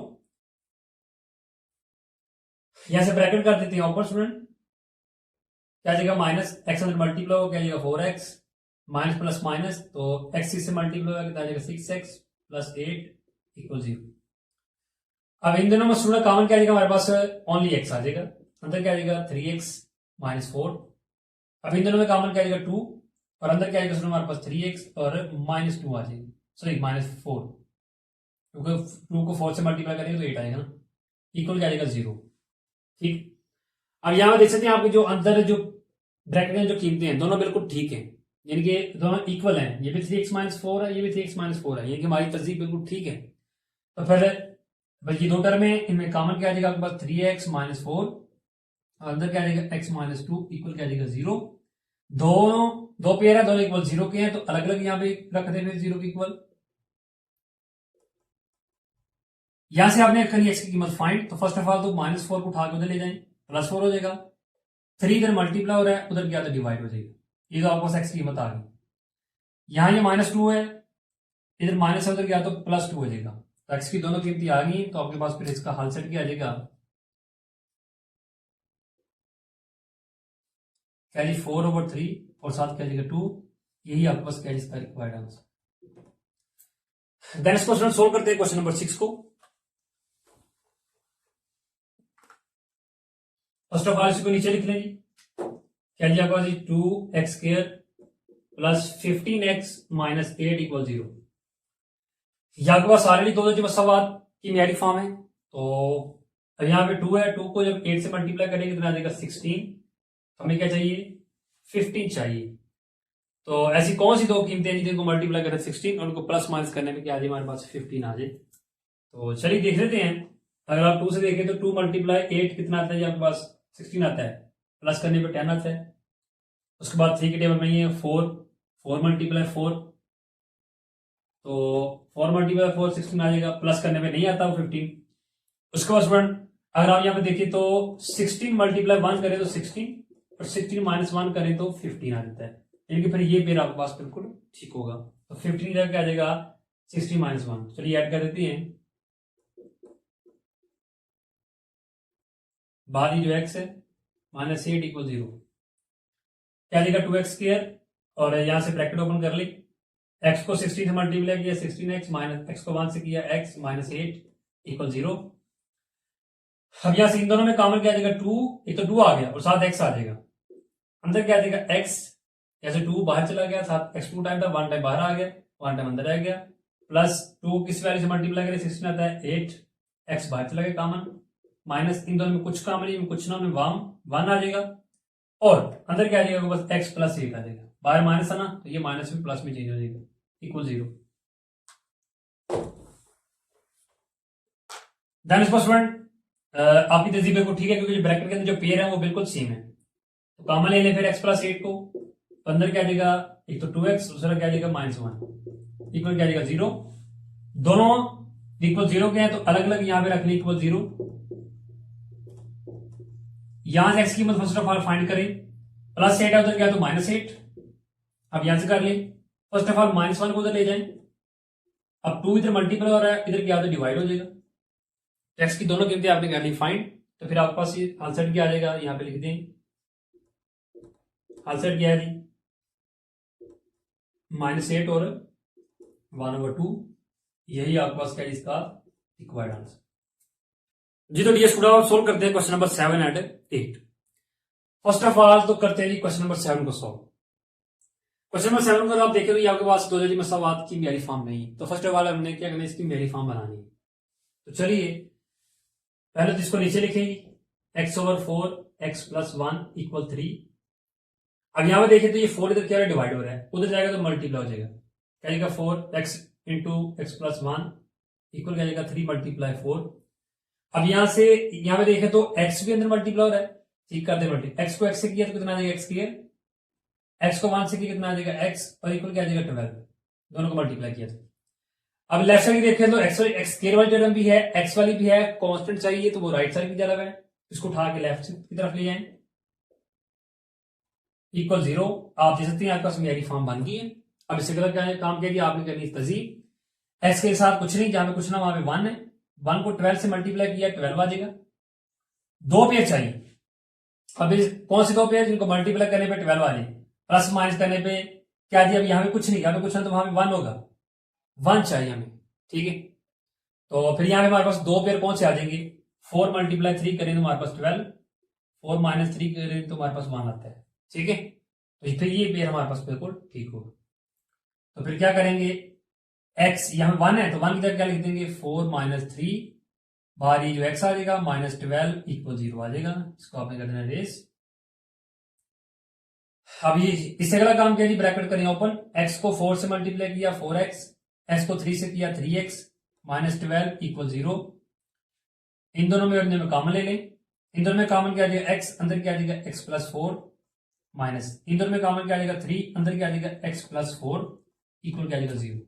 यहां से ब्रैकेट कर देते हैं ऊपर स्टूडेंट, क्या आ जाएगा -x अंदर मल्टीप्लाई हो क्या आ जाएगा 4x माइनस प्लस माइनस, तो x से मल्टीप्लाई होगा कितना आ जाएगा 6x + 8 इक्वल 0। अब इन दोनों में स्टूडेंट कॉमन क्या आ जाएगा हमारे पास ओनली x आ जाएगा, अंदर क्या आ जाएगा 3x - 4। अब इन दोनों में कॉमन क्या आ जाएगा 2, और अंदर क्या आएगा हमारे पास 3x और -2 आ जाएगा, सॉरी -4, क्योंकि 2 को 4 से मल्टीप्लाई करेंगे तो 8 आएगा ना, इक्वल क्या आएगा 0। ठीक, अब यहां पर देख सकते हैं आपके जो अंदर जो ब्रैकेट में जो कीमतें हैं दोनों बिल्कुल ठीक है, यानी कि दोनों इक्वल हैं, ये भी 3x माइनस फोर है, ये भी 3x माइनस फोर है, यानी कि हमारी तरजीह बिल्कुल ठीक है। तो फिर बल्कि दो टर्म में इनमें कॉमन क्या आ जाएगा आपके पास 3x माइनस फोर, और अंदर क्या आ जाएगा x माइनस टू इक्वल क्या आ जाएगा 0। दोनों दो पेयर है, दोनों इक्वल 0 के हैं, तो अलग अलग यहाँ पे रख दे फिर 0 के इक्वल। यहां से आपने करनी x की कीमत फाइंड, तो फर्स्ट ऑफ ऑल तो माइनस फोर को उठा के उधर ले जाएं, प्लस फोर हो जाएगा, 3 इधर मल्टीप्लाई हो रहा है, उधर क्या तो डिवाइड हो जाएगा, ये तो आपको x की कीमत आ गई। यहां ये माइनस टू है, इधर माइनस है, उधर क्या तो प्लस टू हो जाएगा, तो x की दोनों कीमतें आ गई, तो आपके पास फिर इसका हल सेट क्या आ जाएगा, क्या जी 4/3 और साथ क्या जाएगा 2, यही आपके पास क्या इसका रिक्वायर्ड आंसर। देन इस क्वेश्चन सोल्व करते हैं क्वेश्चन नंबर 6 को। फर्स्ट ऑफ ऑल इसको नीचे लिख लें जी, क्या जी आपका जी 2x square plus 15x minus 8 equal 0। यहाँ के पास ऑलरेडी दो जो मसावात की म्यारी फॉर्म है, तो अब यहाँ पे 2 है, 2 को जब 8 से मल्टीप्लाई करेंगे तो आ जाएगा 16, हमें क्या चाहिए 15 चाहिए। तो ऐसी कौन सी दो कीमतें हैं जिनको मल्टीप्लाई करें 16 और उनको प्लस माइनस करने में क्या आ जाए हमारे पास 15 आ जाए। तो चलिए देख लेते हैं, अगर आप 2 से देखें तो 2 मल्टीप्लाई 8 कितना आता है आपके पास 16 आता है, प्लस करने पे 10 आता है। उसके बाद 3 के टेबल में ये 4 मल्टीप्लाई 4, तो 4 मल्टीप्लाई 4 16 आ जाएगा, प्लस करने पे नहीं आता वो 15। उसके बाद स्टूडेंट अगर आप यहाँ पे देखिए तो 16 मल्टीप्लाई 1 करें तो 16 और 16 माइनस 1 करें तो 15 आ जाता है, यानी कि फिर ये पेयर आपके पास बिल्कुल ठीक होगा। तो 15 इधर क्या आ जाएगा 16 माइनस 1, चलिए ऐड कर देते हैं, बाद ही जो x है माइनस 8 इक्वल 0, क्या देगा 2x स्क्वायर, और यहां से ब्रैकेट ओपन कर ली, x को 16 से मल्टीप्लाई किया 16x माइनस x को 1 से किया x माइनस 8 इक्वल 0। अब यहां से इन दोनों में कॉमन क्या आ जाएगा 2, एक तो 2 आ गया और साथ x आ जाएगा, अंदर क्या आ जाएगा x, जैसे 2 बाहर चला गया साथ x 2 टाइम था, 1 टाइम बाहर आ गया, 1 टाइम अंदर आ गया, प्लस 2 किस वैल्यू से मल्टीप्लाई करें 16 आता है 8, x बाहर चला गया कॉमन, माइनस इन दोनों में कुछ कॉमन है, कुछ ना में 1 आ जाएगा, और अंदर क्या आ जाएगा बस x प्लस 8 आ जाएगा, बाहर माइनस है ना, तो ये माइनस में प्लस में चेंज हो जाएगा इक्वल 0। देन इसको स्टूडेंट आपकी तहजीब बिल्कुल ठीक है, क्योंकि जो ब्रैकेट के अंदर जो पेयर है वो बिल्कुल सेम है, तो कॉमन ले लें फिर x प्लस 8 को, तो अंदर क्या आ जाएगा एक तो 2x, दूसरा क्या आ जाएगा माइनस 1 इक्वल क्या आ जाएगा 0। दोनों इक्वल 0 के हैं तो अलग अलग यहां पे रख लें इक्वल 0। यहां से x की कीमत फर्स्ट ऑफ ऑल फाइंड करें, प्लस 8 है उधर क्या तो माइनस 8, अब यहां से कर लें फर्स्ट ऑफ ऑल माइनस 1 को उधर ले जाएं, अब 2 इधर मल्टीप्लाई हो रहा है, इधर क्या तो डिवाइड हो जाएगा, x की दोनों कीमतें आपने कर ली फाइंड, तो फिर आपके पास ये आंसर क्या आ जाएगा, यहां पे लिख दें आंसर क्या है जी -8 और 1/2, यही आपके पास क्या है इसका रिक्वायर्ड आंसर। जी तो डियर स्टूडेंट आप सोल्व करते हैं question number 7 and 8। First of all तो करते हैं जी क्वेश्चन नंबर 7 को सॉल्व। क्वेश्चन नंबर 7 को आप देखें तो आपके पास दो जड़ी मसावात की म्यारी फॉर्म नहीं, तो फर्स्ट ऑफ ऑल हमने क्या करना है इसकी म्यारी फॉर्म बनानी है। तो चलिए पहले तो इसको नीचे लिखेंगे x/4 x + 1 = 3। अब यहां पर देखें तो ये 4 इधर क्या डिवाइड हो रहा है, उधर जाएगा तो मल्टीप्लाई हो जाएगा, क्या जाएगा 4x × x + 1 इक्वल क्या जाएगा 3 × 4। अब यहां से यहां पे देखें तो x भी अंदर मल्टीप्लाई हो रहा है, ठीक कर दे मल्टीप्लाई, x को x से किया तो कितना आ जाएगा x को 1 से किया कितना आ जाएगा x, और इक्वल क्या आ जाएगा 12, दोनों को मल्टीप्लाई किया। अब लेफ्ट साइड देखें तो x² वाली टर्म भी है, x वाली भी है, कांस्टेंट चाहिए तो वो राइट साइड की तरफ है, इसको उठा के लेफ्ट की तरफ ले जाएं इक्वल 0। आप देख सकते हैं आपका म्यारी फॉर्म बन गई है। अब इससे गलत काम किया गया आपने करनी तहजीब, x के साथ कुछ नहीं, जहां पे कुछ ना वहां पे 1 है, 1 को 12 से मल्टीप्लाई किया 12 आ जाएगा। दो पेयर चाहिए, अब कौन से दो पेयर जिनको मल्टीप्लाई करने पे 12 आ जाए, प्लस माइनस करने पे क्या दिया, अब यहां पे कुछ नहीं, यहां पे कुछ ना तो वहां पे 1 होगा, 1 चाहिए हमें, ठीक है। तो फिर यहां पे हमारे पास दो पेयर कौन से आ जाएंगे, 4 × 3 करें तो हमारे पास 12, 4 - 3 करें तो हमारे पास 1 आता है, ठीक है। तो फिर ये पेयर हमारे पास बिल्कुल ठीक होगा। तो फिर क्या करेंगे, x यहां 1 है तो 1 की जगह क्या लिख देंगे 4 - 3, बाहर ये जो x आ जाएगा -12 = 0 आ जाएगा, इसको आपने कर देना रेस। अब ये इससे अगला काम किया जी, ब्रैकेट करें ओपन, x को 4 से मल्टीप्लाई किया 4x, x को 3 से किया 3x माइनस 12 इक्वल 0। इन दोनों में कॉमन ले लें, इन दोनों में कॉमन क्या आ जाएगा x, अंदर क्या आ जाएगा x प्लस 4 माइनस इन दोनों में कॉमन क्या आ जाएगा 3, अंदर क्या आ जाएगा x प्लस 4 इक्वल क्या आ जाएगा 0।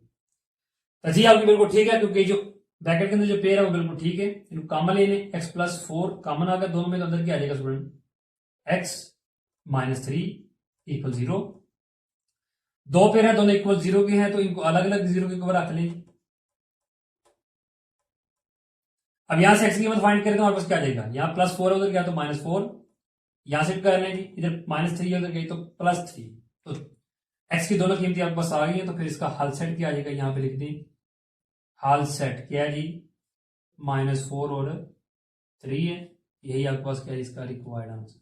तो जी आपकी बिल्कुल ठीक है, क्योंकि जो ब्रैकेट के अंदर जो पेयर है वो बिल्कुल ठीक है, इनको कॉमन ले लें, x प्लस 4 कॉमन आ गया दोनों में, तो अंदर क्या आ जाएगा स्टूडेंट x माइनस 3 इक्वल 0। दो पेयर है दोनों इक्वल 0 के हैं, तो इनको अलग अलग 0 के ऊपर रख लें। अब यहां से x की कीमत फाइंड करें तो हमारे पास क्या आ जाएगा, यहाँ प्लस 4 है उधर गया तो माइनस 4, यहां से कर लें जी, इधर माइनस 3 है उधर गई तो प्लस 3, तो x की दोनों कीमतें आपके पास आ गई है। तो फिर इसका हल सेट क्या आ जाएगा, यहां पे लिख दें हल सेट क्या है जी, माइनस 4 और 3 है, यही आपके पास क्या है इसका रिक्वायर्ड आंसर।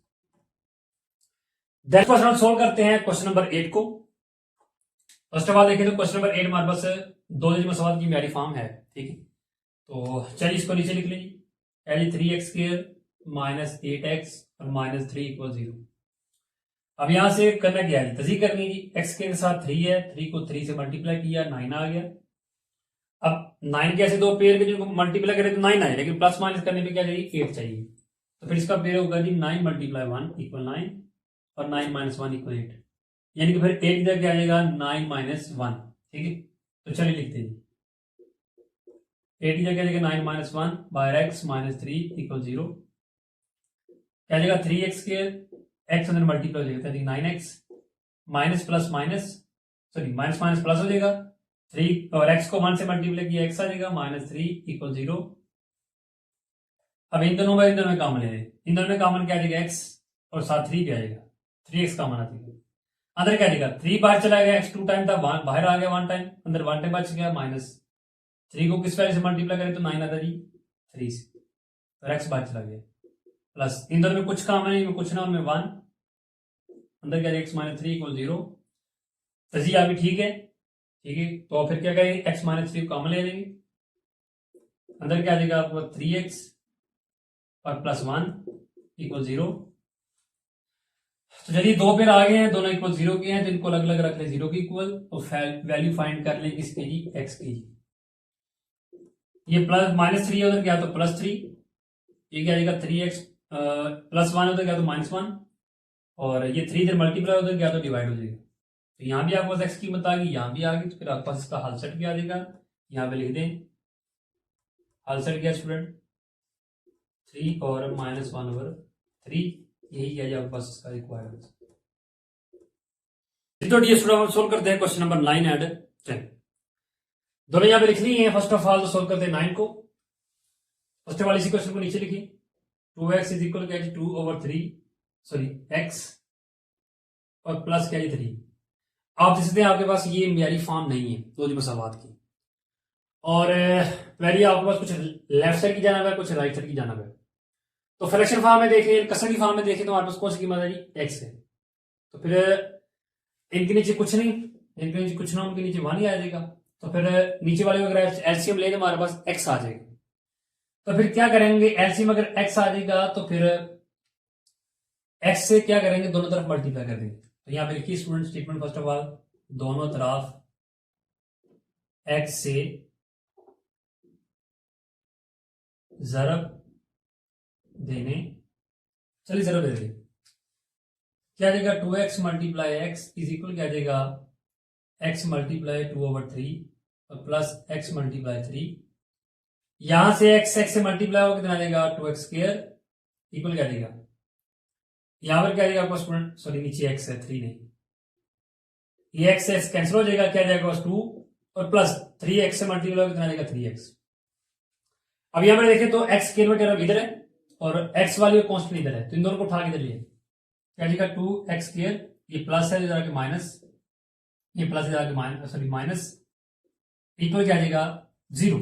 नेक्स्ट क्वेश्चन हम सोल्व करते हैं क्वेश्चन नंबर 8 को। फर्स्ट ऑफ ऑल देखें तो क्वेश्चन नंबर 8 हमारे पास दो डिजिट सवाल की म्यारी फॉर्म है, ठीक है। तो चलिए इसको नीचे लिख लीजिए, 3x स्क्वायर माइनस 8x और माइनस 3 इक्वल 0। अब यहां से करना क्या है, तजी करनी है जी, x के साथ 3 है, 3 को 3 से मल्टीप्लाई किया 9 आ गया। अब 9 के ऐसे दो पेयर के जिनको मल्टीप्लाई करें तो 9 आए, लेकिन प्लस माइनस करने पे क्या चाहिए 8 चाहिए, तो फिर इसका पेयर होगा जी 9 मल्टीप्लाई 1 इक्वल 9 और 9 माइनस 1 इक्वल 8, यानी कि फिर 8 इधर क्या आ जाएगा 9 माइनस 1, ठीक है। तो चलिए लिखते हैं 8 की जगह 9 minus 1 by x minus 3 equal 0, क्या जाएगा 3x स्क्वायर, x अंदर मल्टीप्लाई हो जाएगा 9x minus plus minus, sorry minus minus plus हो जाएगा 3 और x को 1 से मल्टीप्लाई किया x आ जाएगा माइनस 3 इक्वल 0। अब इन दोनों में कॉमन ले, इन दोनों में कॉमन क्या आ जाएगा x और साथ 3 भी आएगा, 3x कॉमन आ जाएगा, अंदर क्या जाएगा 3 बाहर चला गया, x 2 टाइम था बाहर आ गया 1 टाइम, अंदर 1 टाइम बच गया, माइनस 3 को किस वैल्यू से मल्टीप्लाई करें तो 9 आता जी 3 से, और x बाहर चला गया, प्लस इन दोनों में कुछ काम है नहीं, कुछ ना उनमें 1, अंदर क्या x माइनस 3 इक्वल 0। तो जी अभी ठीक है, ठीक है। तो फिर क्या करेंगे x माइनस 3 कॉमन ले लेंगे, अंदर क्या आ जाएगा आपको 3x और प्लस 1 इक्वल 0। तो चलिए दो पेयर आ गए हैं, दोनों इक्वल 0 के हैं, तो इनको अलग अलग रख ले 0 के इक्वल, और वैल्यू फाइंड कर लें किसके जी x की। ये प्लस माइनस 3 उधर गया तो प्लस 3, ये क्या आएगा 3x प्लस 1 उधर गया तो माइनस 1, और ये 3 इधर मल्टीप्लाई उधर गया तो डिवाइड हो जाएगा। तो यहाँ भी आपके पास x की कीमत आ गई, यहाँ भी आ गई, तो फिर आपके पास इसका हल सेट क्या आ जाएगा, यहाँ पे लिख दें हल सेट क्या स्टूडेंट 3 और माइनस 1 ओवर 3, यही क्या आपके पास इसका रिक्वायर्ड आंसर। तो ये स्टूडेंट हम सोल्व करते हैं क्वेश्चन नंबर 9 एंड 10, दोनों यहाँ पे लिख ली है। फर्स्ट ऑफ ऑल तो सोल्व करते हैं 9 को, फर्स्ट वाले इसी क्वेश्चन को नीचे लिखिए, 2x इज इक्वल क्या 2 ओवर 3, सॉरी x और प्लस क्या 3। आप देख सकते हैं आपके पास ये म्यारी फॉर्म नहीं है दो मसावात की, और पहले आपके पास कुछ लेफ्ट साइड की जाना है, कुछ राइट साइड की जाना है। तो फ्रैक्शन फॉर्म में देखें, कसर की फॉर्म में देखें तो हमारे पास कौन सी कीमत है जी x है, तो फिर इनके नीचे कुछ नहीं, इनके नीचे कुछ ना, उनके नीचे 1 ही आ जाएगा, तो फिर नीचे वाले अगर एलसीएम ले तो हमारे पास x आ जाएगा। तो फिर क्या करेंगे, एलसीएम अगर x आ जाएगा तो फिर x से क्या करेंगे दोनों तरफ मल्टीप्लाई कर देंगे। तो यहाँ पे लिखिए student statement first of all, दोनों तरफ x से जरब देने, चलिए जरब दे दें, क्या आ जाएगा 2x multiply x is equal क्या आ जाएगा x मल्टीप्लाई 2 ओवर 3 और प्लस x मल्टीप्लाई 3, यहां से x से मल्टीप्लाई हो कितना आ जाएगा 2x स्क्वायर इक्वल क्या आ जाएगा, यहां पर क्या आ जाएगा आपको स्टूडेंट, सॉरी नीचे x है 3 नहीं, ये x से कैंसिल हो जाएगा, क्या आ जाएगा 2 और प्लस 3x से मल्टीप्लाई कितना आ जाएगा 3x। अब यहां पर देखें तो x स्क्वायर वगैरह इधर है और x वाली कांस्टेंट इधर है, तो इन दोनों को उठा के इधर लिए क्या जाएगा 2x स्क्वायर, ये प्लस है इधर आके माइनस, ये प्लस इधर आके माइनस, सॉरी माइनस इक्वल क्या आ जाएगा 0।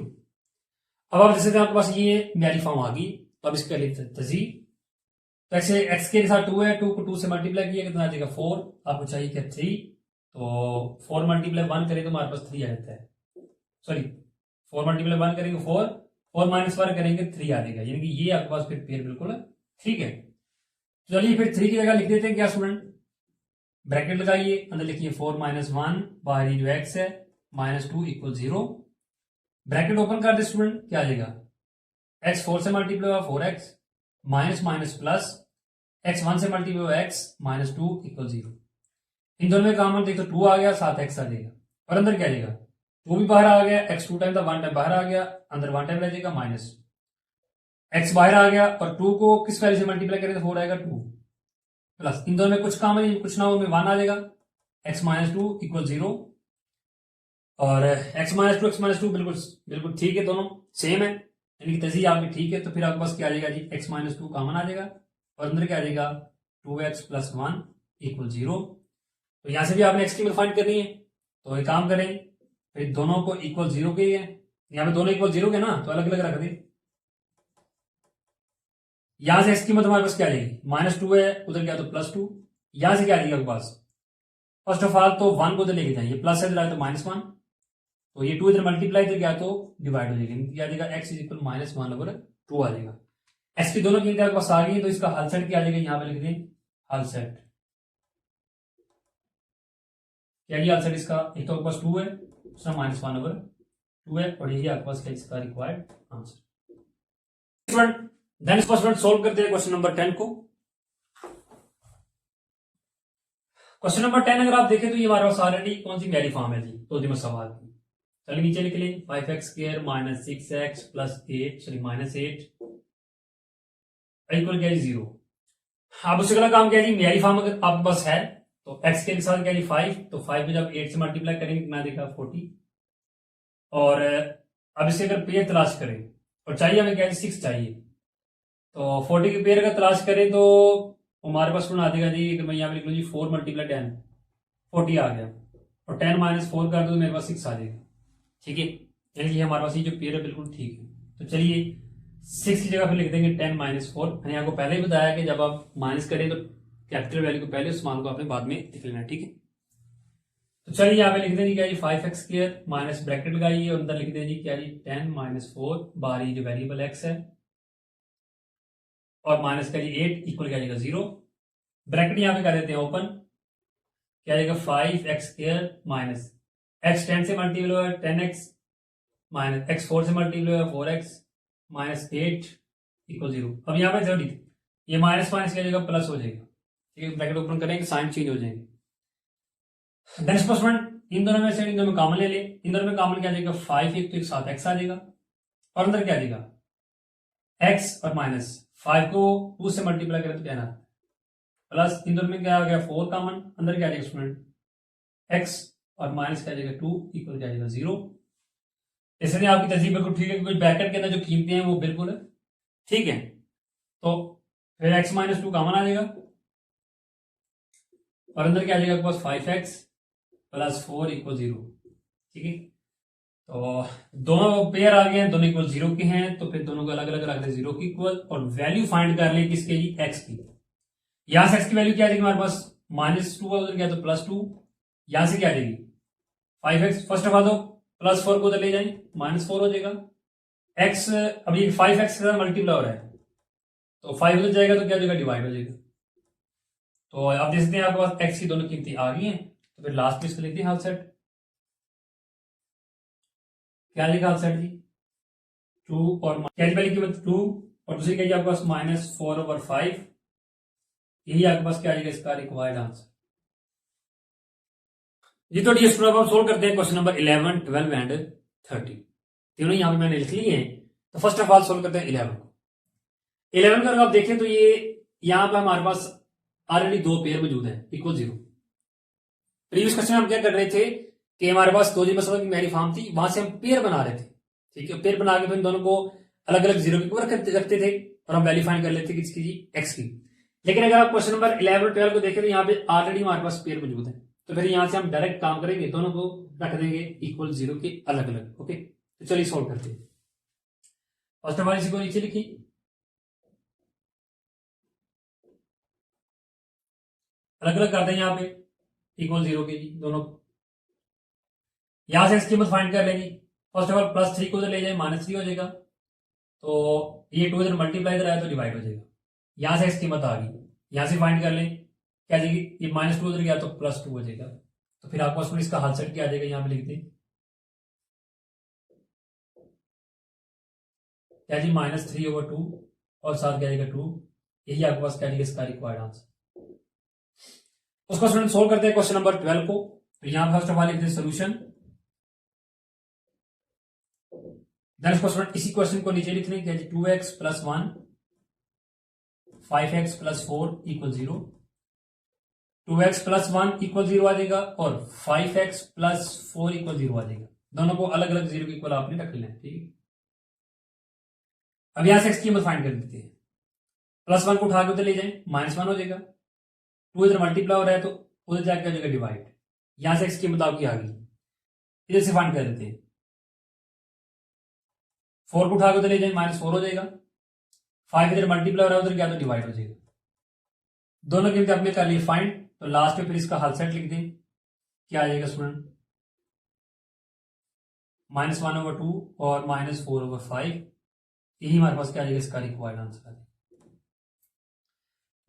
अब आप जैसे आपके पास ये म्यारी फॉर्म आ गई, तो अब इसका लिखते तजी, तो एक्स के साथ 2 है, 2 को 2 से मल्टीप्लाई किया कितना आ जाएगा 4, आपको चाहिए क्या 3, तो 4 मल्टीप्लाई 1 करें तो हमारे पास 3 आ जाता है, सॉरी 4 मल्टीप्लाई 1 करेंगे 4 माइनस 1 करेंगे 3 आ जाएगा, यानी कि ये आपके पास फिर पेयर बिल्कुल ठीक है। चलिए फिर 3 की जगह लिख देते हैं क्या स्टूडेंट ब्रैकेट लगाइए, अंदर लिखिए 4 माइनस 1, बाहर जो एक्स है -2 इक्वल 0। ब्रैकेट ओपन कर दे स्टूडेंट, क्या आ जाएगा x 4 से मल्टीप्लाई हुआ 4x minus minus plus x 1 से मल्टीप्लाई हुआ x -2 इक्वल 0। इन दोनों में कॉमन देख तो 2 आ गया, साथ x आ जाएगा और अंदर क्या आ जाएगा 2 भी बाहर आ गया, x 2 टाइम था 1 टाइम बाहर आ गया, अंदर 1 टाइम रह जाएगा माइनस x बाहर आ गया और 2 को किस वैल्यू से मल्टीप्लाई करें तो 4 आएगा 2 प्लस इन दोनों में कुछ कॉमन है कुछ ना हो में 1 आ जाएगा x -2 इक्वल 0 और x -2 बिल्कुल ठीक है, दोनों सेम है यानी कि तजी आपकी ठीक है। तो फिर आपके पास क्या आ जाएगा जी x -2 कॉमन आ जाएगा और अंदर क्या आ जाएगा 2x + 1 इक्वल 0। तो यहां से भी आपने x की वैल्यू फाइंड करनी है, तो एक काम करें फिर दोनों को इक्वल 0 के है, यहाँ पे दोनों इक्वल 0 के ना तो अलग अलग रख दे। यहां से x की हमारे पास क्या आ जाएगी -2 है, उधर क्या तो +2, यहां से क्या आ जाएगा आपके पास फर्स्ट ऑफ ऑल तो 1 को उधर लेके जाइए, प्लस है तो -1, तो ये 2 इधर मल्टीप्लाई इधर क्या तो डिवाइड हो जाएगा, क्या आ जाएगा x = -1/2 आ जाएगा। x की दोनों कीमतें आपके पास आ गई तो इसका हल सेट क्या आ जाएगा, यहाँ पे लिख दें हल सेट। क्या ये हल सेट इसका, एक तो आपके पास 2 है, दूसरा -1/2 है और यही आपके पास इसका रिक्वायर्ड आंसर। देन इसको स्टूडेंट सोल्व करते हैं क्वेश्चन नंबर 10 को। क्वेश्चन नंबर 10 अगर आप देखें तो ये हमारे पास ऑलरेडी कौन सी वैल्यू फॉर्म है जी, तो में सवाल की। चलिए नीचे लिख लें 5x² - 6x + 8 इक्वल क्या 0। अब उससे अगला काम क्या है जी, मेरी फॉर्म अगर आपके पास है तो x के साथ क्या जी 5, तो 5 में जब 8 से मल्टीप्लाई करेंगे कितना देगा 40 और अब इसके अगर पेयर तलाश करें और चाहिए हमें क्या है 6 चाहिए, तो 40 के पेयर का तलाश करें तो हमारे पास आ जाएगा जी, मैं यहाँ पे लिख लूँ जी 4 × 10 40 आ गया और 10 - 4 कर दो तो मेरे पास 6 आ जाएगा, ठीक है। यानी कि हमारे पास ये जो पेयर है बिल्कुल ठीक है। तो चलिए 6 की जगह पे लिख देंगे 10 - 4। मैंने आपको पहले ही बताया कि जब आप माइनस करें तो कैपिटल वैल्यू को पहले उस मान को आपने बाद में लिख लेना, ठीक है। तो चलिए यहाँ पे लिख देंगे क्या जी 5x² माइनस ब्रैकेट लगाइए और अंदर लिख देंगे क्या जी 10 - 4 बाहर ये जो वेरिएबल x है और माइनस का जी 8 इक्वल क्या जाएगा 0। ब्रैकेट यहाँ पे कर देते हैं ओपन, क्या जाएगा 5x² माइनस x 10 से मल्टीप्लाई हुआ 10x माइनस x 4 से मल्टीप्लाई हुआ 4x माइनस 8 इक्वल 0। अब यहाँ पे जरूरी ये माइनस माइनस क्या जाएगा प्लस हो जाएगा, ठीक है। ब्रैकेट ओपन करेंगे साइन चेंज हो जाएंगे। देन स्टूडेंट इन दोनों में से इन दोनों में कॉमन ले ले, इन दोनों में कॉमन क्या जाएगा 5 एक तो एक साथ x आ जाएगा और अंदर क्या जाएगा x और माइनस 5 को 2 से मल्टीप्लाई करें तो क्या ना प्लस इन दोनों में क्या आ गया 4 कॉमन, अंदर क्या जाएगा स्टूडेंट x और माइनस क्या जाएगा 2 इक्वल क्या जाएगा 0। इसलिए आपकी तहजीब बिल्कुल ठीक है क्योंकि ब्रैकेट के अंदर जो कीमतें हैं वो बिल्कुल ठीक है। तो फिर x - 2 कॉमन आ जाएगा और अंदर क्या आ जाएगा आपके पास 5x + 4 इक्वल 0, ठीक है। तो दोनों पेयर आ गए हैं, दोनों इक्वल 0 के हैं, तो फिर दोनों को अलग अलग रख दे 0 की इक्वल और वैल्यू फाइंड कर ले किसके जी x की। यहां से x की वैल्यू क्या आ जाएगी हमारे पास -2 उधर क्या तो +2, यहां से क्या आ जाएगी 5x फर्स्ट ऑफ ऑल तो +4 को उधर ले जाए -4 हो जाएगा x, अभी 5x के साथ मल्टीप्लाई हो रहा है तो 5 उधर जाएगा तो क्या हो जाएगा डिवाइड हो जाएगा। तो आप देख सकते हैं आपके पास x की दोनों कीमतें आ गई हैं, तो फिर लास्ट में इसको लिखते हैं हाल सेट। क्या लिखा हाल सेट जी 2 और क्या पहली कीमत 2 और दूसरी क्या आपके पास -4/5, यही आपके पास क्या आएगा इसका रिक्वायर्ड आंसर जी। तो डियर स्टूडेंट आप सोल्व करते हैं क्वेश्चन नंबर 11, 12 एंड 13 तीनों यहाँ पे मैंने लिख लिए हैं। तो फर्स्ट ऑफ ऑल सोल्व करते हैं 11 को। 11 का अगर आप देखें तो ये यहाँ पे हमारे पास ऑलरेडी 2 पेयर मौजूद है इक्वल 0। प्रीवियस क्वेश्चन हम क्या कर रहे थे कि हमारे पास 2 जी की मेरी फॉर्म थी, वहां से हम पेयर बना रहे थे, ठीक है। पेयर बना के फिर दोनों को अलग अलग 0 के ऊपर रखते थे और हम वैल्यू फाइंड कर लेते किसकी जी x की। लेकिन अगर आप क्वेश्चन नंबर 11 12 को देखें तो यहाँ पे ऑलरेडी हमारे पास पेयर मौजूद है, तो फिर यहां से हम डायरेक्ट काम करेंगे, दोनों को रख देंगे इक्वल 0 के अलग अलग, ओके। तो चलिए सॉल्व करते हैं। फर्स्ट ऑफ ऑल इसी को नीचे लिखी, अलग अलग करते हैं यहाँ पे इक्वल 0 के जी दोनों। यहां से इसकी कीमत फाइंड कर लेंगे। फर्स्ट ऑफ ऑल +3 को उधर ले जाए -3 हो जाएगा, तो ये 2 इधर मल्टीप्लाई इधर आया तो डिवाइड हो जाएगा। यहां से इसकी कीमत आ गई, यहां से फाइंड कर लें क्या आ जाएगी, ये -2 उधर गया तो +2 हो जाएगा। तो फिर आपको इसका हल सेट क्या आ जाएगा, यहाँ पे लिख दें क्या जी -3/2 और साथ क्या जाएगा 2। यही आपके पास क्या जाएगा इसका रिक्वायर्ड आंसर। उसको स्टूडेंट सोल्व करते हैं क्वेश्चन नंबर 12 को। तो यहां फर्स्ट ऑफ ऑल लिखते हैं सोल्यूशन। देन इसको स्टूडेंट इसी क्वेश्चन को नीचे लिखने क्या 2x + 1 5x + 4 = 0। 2x + 1 = 0 आ जाएगा और 5x + 4 = 0 आ जाएगा। दोनों को अलग अलग 0 के इक्वल आपने रख लेना है, ठीक है। अब यहां से x की कीमत फाइंड कर देते हैं। +1 को उठा के उधर ले जाए -1 हो जाएगा। 2 इधर मल्टीप्लाई हो रहा है तो उधर जाके हो जाएगा डिवाइड। यहां से x की कीमत आपकी आ गई, इधर से फाइंड कर देते हैं। 4 को उठा के उधर ले जाए -4 हो जाएगा। 5 इधर मल्टीप्लाई हो रहा है उधर क्या तो डिवाइड हो जाएगा। दोनों कीमतें आपने कर ली फाइंड। तो लास्ट में फिर इसका हल सेट लिख दें, क्या आ जाएगा स्टूडेंट -1/2 और -4/5। यही हमारे पास क्या आ जाएगा इसका रिक्वायर्ड आंसर आ जाएगा।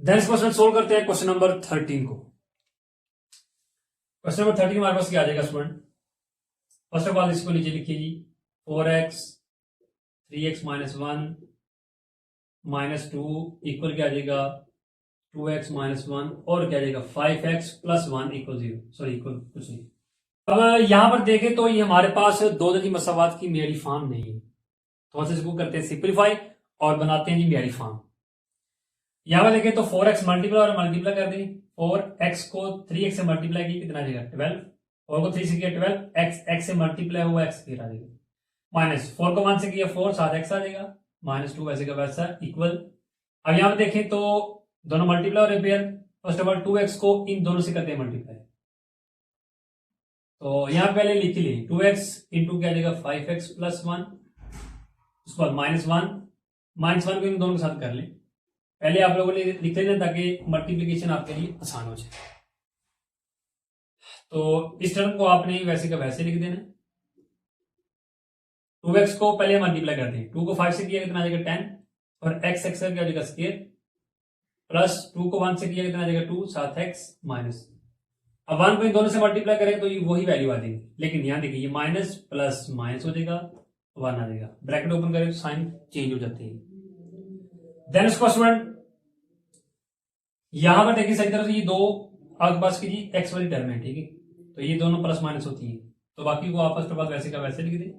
देन क्वेश्चन सोल्व करते हैं क्वेश्चन नंबर 13 को। क्वेश्चन नंबर 13 हमारे पास क्या आ जाएगा स्टूडेंट, फर्स्ट ऑफ ऑल इसको नीचे लिखिए जी 4x 3x - 1 -2 इक्वल क्या आ जाएगा 2x - 1 और क्या आ जाएगा 5x + 1 = 0। सॉरी इक्वल कुछ नहीं। अब यहां पर देखें तो ये हमारे पास दो दर्जी मसावात की मेरी फॉर्म नहीं है। तो हम इसको करते हैं सिंपलीफाई और बनाते हैं जी मेरी फॉर्म। यहां पर देखें तो 4x मल्टीप्लाई और मल्टीप्लाई कर दें। 4x को 3x से मल्टीप्लाई किया कितना आ जाएगा 12 और को 3 से किया 12 x से मल्टीप्लाई हुआ x फिर आ जाएगा -4 को 1 से किया 4 साथ x आ जाएगा -2 वैसे का वैसा इक्वल। अब यहां पर देखें तो दोनों मल्टीप्लाई और repair. First of all 2x को इन दोनों से करते हैं मल्टीप्लाई। तो यहां पहले लिख ली 2x इंटू क्या जाएगा 5x + 1 उसके बाद -1 को इन दोनों के साथ कर लें। पहले आप लोगों ने लिख लेना ताकि मल्टीप्लिकेशन आपके लिए आसान हो जाए। तो इस टर्म को आपने वैसे का वैसे लिख देना। 2x को पहले मल्टीप्लाई कर दें। 2 को 5 से किया कितना आ जाएगा 10 और x का क्या हो जाएगा स्क्वायर प्लस 2 को 1 से किया कितना आ जाएगा 2 साथ x माइनस। अब 1 को इन दोनों से मल्टीप्लाई करें तो ये वही वैल्यू आ जाएगी, लेकिन यहां देखिए ये माइनस प्लस माइनस हो जाएगा 1 आ जाएगा। ब्रैकेट ओपन करें तो साइन चेंज हो जाती है। देन इसको स्टूडेंट यहां पर देखिए सही तरह से ये दो आपके पास की जी एक्स वाली टर्म है, ठीक है। तो ये दोनों प्लस माइनस होती है तो बाकी को आप फर्स्ट ऑफ ऑल वैसे का वैसे लिख दें।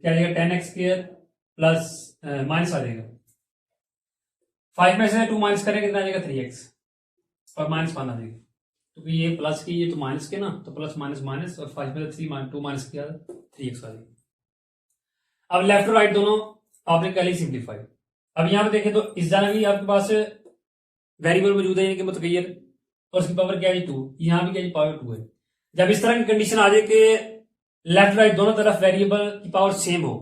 क्या आएगा 10x² प्लस माइनस आ जाएगा 5 में से 2 माइनस करेंगे कितना आ जाएगा 3x और -1 आ जाएगा क्योंकि ये प्लस की ये तो माइनस के ना, तो प्लस माइनस माइनस और 5 में से 2 माइनस किया 3x आ जाएगा। अब लेफ्ट और राइट दोनों आपने कर ली सिंप्लीफाई। अब यहां पे देखें तो इस जाना भी आपके पास वेरिएबल मौजूद है यानी कि मुतगय्यर और उसकी पावर क्या है 2, यहां भी क्या है पावर 2 है। जब इस तरह की कंडीशन आ जाए कि लेफ्ट राइट दोनों तरफ वेरिएबल की पावर सेम हो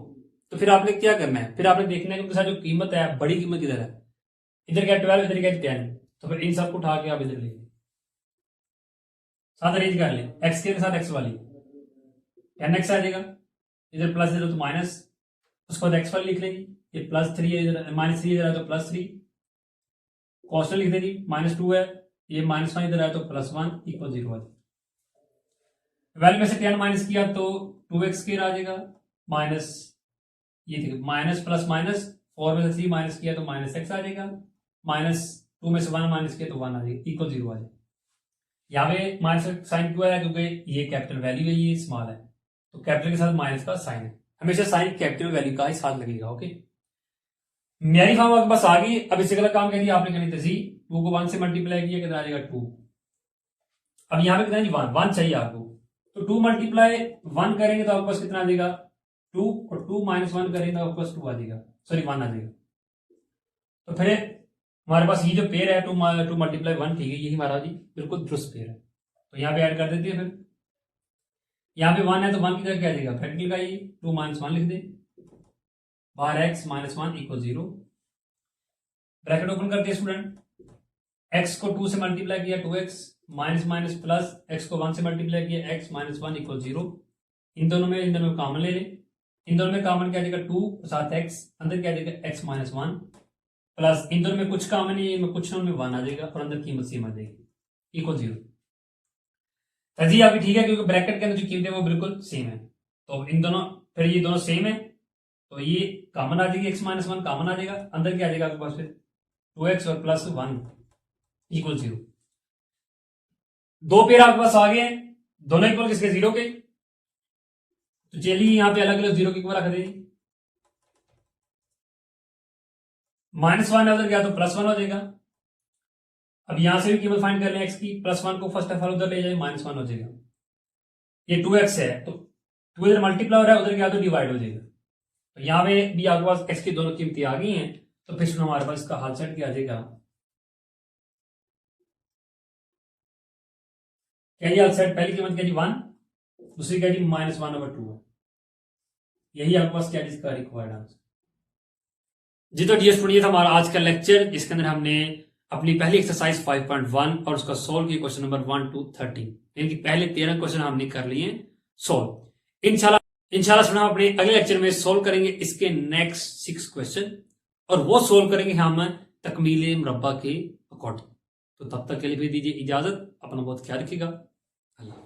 तो फिर आपने क्या करना है, फिर आपने देखना है कि उनके साथ जो कीमत है बड़ी कीमत इधर है, इधर क्या 12 इधर क्या 10, तो फिर इन सबको उठा के आप इधर ले साथ अरेंज कर लें। एक्स के साथ एक्स वाली 10x आ जाएगा, इधर प्लस इधर तो माइनस, उसके बाद एक्स वाली लिख लेंगे ये +3 है इधर -3 इधर है तो +3 कॉन्स्टेंट लिख देंगे -2 है ये -1 इधर है तो +1 = 0 आ जाएगा। वैल्यू में से 10 माइनस किया तो 2x² आ जाएगा माइनस ये देखिए माइनस प्लस माइनस 4 में से 3 माइनस किया तो -x आ जाएगा -2 में से 1 माइनस किया तो 1 आ जाएगा = 0 आ जाएगा। यहाँ पे माइनस का साइन क्यों है क्योंकि ये कैपिटल वैल्यू है ये स्मॉल है तो कैपिटल के साथ माइनस का साइन है, हमेशा साइन कैपिटल वैल्यू का ही साथ लगेगा। ओके मेरी फॉर्म आपके पास आ गई। अब इससे गलत काम कर दिया आपने करनी थी 2 को 1 से मल्टीप्लाई किया कितना आ जाएगा 2। अब यहाँ पे कितना जी 1 चाहिए आपको तो 2 मल्टीप्लाई 1 करेंगे तो आपके पास कितना आ जाएगा 2 और 2 माइनस 1 करेंगे तो आपके पास 2 आ जाएगा सॉरी 1 आ जाएगा। तो फिर हमारे पास ये जो पेयर है 2 मल्टीप्लाई 1 ठीक है यही हमारा जी बिल्कुल दुरुस्त पेयर है। तो यहाँ पे ऐड कर देते हैं। फिर यहाँ पे 1 है तो 1 की जगह क्या आ जाएगा प्रैक्टिकल का ये 2 - 1 लिख दे बाहर x - 1 = 0 ब्रैकेट ओपन करते हैं स्टूडेंट। x को 2 से मल्टीप्लाई किया 2x minus minus plus x को 1 से मल्टीप्लाई किया x - 1 = 0। इन दोनों में कॉमन ले लें। इन दोनों में कॉमन क्या आ जाएगा 2 साथ x अंदर क्या आ जाएगा x - 1 प्लस इन दोनों में कुछ कॉमन नहीं है, इनमें कुछ में 1 आ जाएगा और अंदर कीमत सेम आ जाएगी इक्वल 0। जी अभी ठीक है, क्योंकि ब्रैकेट के अंदर जो कीमत है वो बिल्कुल सेम है, तो इन दोनों फिर ये दोनों सेम है तो ये कॉमन आ जाएगी, x माइनस 1 कॉमन आ जाएगा, अंदर क्या आ जाएगा आपके पास फिर 2x और प्लस 1 इक्वल 0। दो पेयर आपके पास आ गए हैं, दोनों इक्वल किसके 0 के, तो चलिए यहां पे अलग अलग 0 के इक्वल रख देंगे। -1 है उधर गया तो +1 हो जाएगा। अब यहां से भी कीमत फाइंड कर लें x की, +1 को फर्स्ट ऑफ ऑल उधर ले जाए -1 हो जाएगा। ये 2x है तो 2 इधर मल्टीप्लाई हो रहा है, उधर गया तो डिवाइड हो जाएगा। तो यहां पे भी आपके पास x की दोनों कीमतें आ गई हैं, तो फिर हमारे पास इसका हाल सेट क्या आ जाएगा, क्या जी हाल सेट, पहली कीमत क्या जी 1, दूसरी क्या जी -1/2 है। यही आपके पास क्या इसका रिक्वायर्ड आंसर। जी तो डियर स्टूडेंट, ये था हमारा आज का लेक्चर, जिसके अंदर हमने अपनी पहली एक्सरसाइज 5.1 और उसका सोल्व किया क्वेश्चन नंबर 1 to 13, यानी कि पहले 13 क्वेश्चन हमने कर लिए सोल्व। इंशाल्लाह स्टूडेंट हम अपने अगले लेक्चर में सोल्व करेंगे इसके नेक्स्ट 6 क्वेश्चन, और वो सोल्व करेंगे हम तकमील मुरब्बा के अकॉर्डिंग। तो तब तक के लिए भी दीजिए इजाजत, अपना बहुत ख्याल रखिएगा, अल्लाह।